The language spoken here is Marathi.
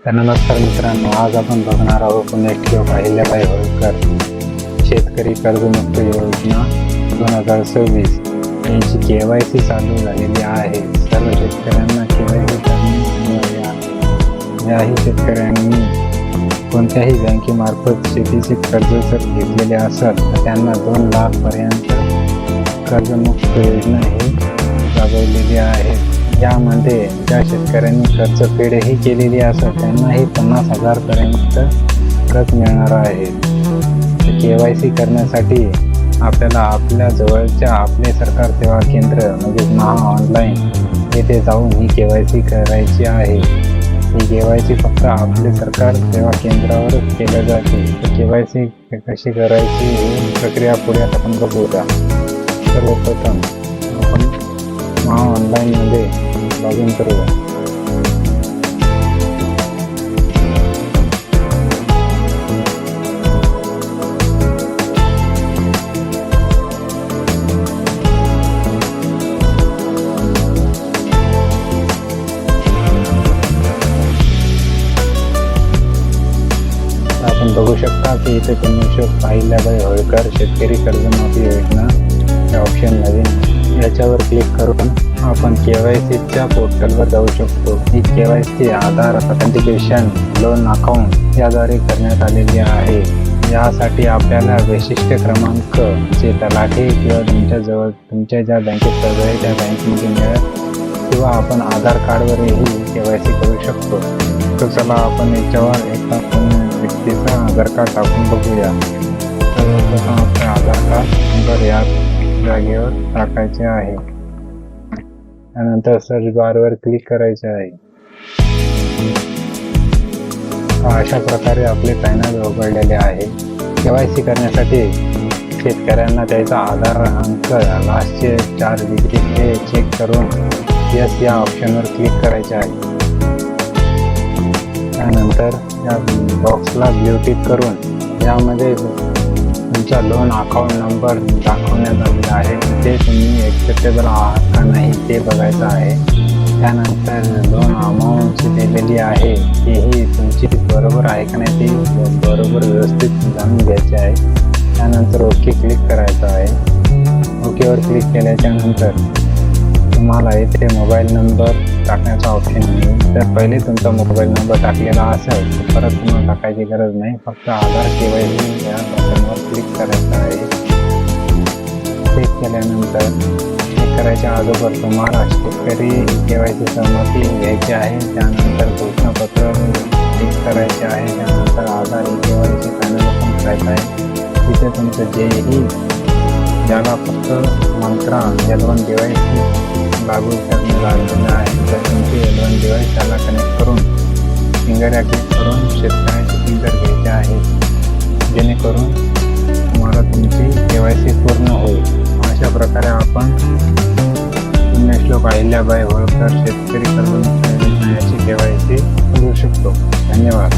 तर नमस्कार मित्रांनो, आज आपण बघणार आहोत पुण्यश्लोक अहिल्याबाई होळकर शेतकरी कर्जमुक्त योजना 2026 यांची KYC चालू झालेली आहे। सर्व शेतकऱ्यांना KYC करणे अनिवार्य आहे। ज्याही शेतकऱ्यांनी कोणत्याही बँकेमार्फत शेतीचे कर्ज जर घेतलेले असत तर त्यांना 2 लाख पर्यंत कर्जमुक्त योजना ही राबवलेली आहे। यामध्ये ज्या शेतकऱ्यांनी कर्जफेडही केलेली असत त्यांनाही 50,000 पर्यंत कर्ज मिळणार आहे। KYC करण्यासाठी आपल्याला आपल्या जवळच्या आपले सरकार सेवा केंद्र म्हणजे महा ऑनलाईन येथे जाऊन ही KYC करायची आहे। ही KYC फक्त आपले सरकार सेवा केंद्रावरच केली जाते। KYC कशी करायची ही प्रक्रिया पुढे आपण बघूया। सर्वप्रथम आपण महा ऑनलाईन मध्ये लॉग इन करूया। आपण बघू शकता की इथे पुण्यश्लोक अहिल्याबाई होळकर शेतकरी कर्जमाफी योजना या ऑप्शन नवीन याच्यावर क्लिक करून आपण KYCच्या पोर्टलवर जाऊ शकतो। ही KYC आधार ऑथेंटिकेशन लोन अकाउंट याद्वारे करण्यात आलेली आहे। यासाठी आपल्याला वैशिष्ट्य क्रमांक जे तलाठी किंवा तुमच्या ज्या बँकेत कर्ज आहे त्या बँकेमध्ये मिळेल किंवा आपण आधार कार्डवरही KYC करू शकतो। तर चला आपण याच्यावर एका व्यक्तीचा आधार कार्ड टाकून बघूया। सर्वप्रथम आपले आधार कार्ड नंबर या जागेवर टाकायचे आहे। त्यानंतर सर्च बारवर क्लिक करायचे आहे। अशा प्रकारे आपले पॅनल उघडलेले आहे। KYC करण्यासाठी शेतकऱ्यांना त्याचा आधार अंक लास्टचे 4 डिजिट हे चेक करून यस या ऑप्शनवर क्लिक करायचे आहे। त्यानंतर या बॉक्सला ब्लू टिक करून यामध्ये तुमचा लोन अकाउंट नंबर दाखवण्यात आलेला आहे। ते तुम्ही ॲक्सेप्टेबल आहात का नाही ते बघायचं आहे। त्यानंतर लोन अमाऊंट जी दिलेली आहे तीही तुमची बरोबर आहे का नाही ती बरोबर व्यवस्थित जाणून घ्यायची आहे। त्यानंतर ओके क्लिक करायचं आहे। ओकेवर क्लिक केल्याच्या नंतर तुम्हाला इथे मोबाईल नंबर टाकण्याचा ऑप्शन मिळेल। तर पहिले तुमचा मोबाईल नंबर टाकलेला असेल तर परत तुम्हाला टाकायची गरज नाही, फक्त आधार KYC या बटनवर क्लिक करायचं आहे। क्लिक केल्यानंतर क्लिक करायच्या अगोदर तुम्हाला शेतकरी KYC सहमती घ्यायची आहे। त्यानंतर घोषणापत्र क्लिक करायचे आहे। त्यानंतर आधार KYC पॅनल ओपन करायचं आहे। तिथे तुमचं जेही ज्याला फक्त मंत्रा L1 डिव्हाइस लागू करणे लागलेलं आहे तर तुमची L1 डिव्हाइस त्याला कनेक्ट करून फिंगर या क्लिक करून शेतकऱ्याचे फिंगर घ्यायचे आहे, जेणेकरून तुम्हाला तुमची KYC पूर्ण होईल। अशा प्रकारे आपण पुण्यश्लोक अहिल्याबाई होळकर शेतकरी कर्जमुक्त योजना याची KYC करू शकतो। धन्यवाद।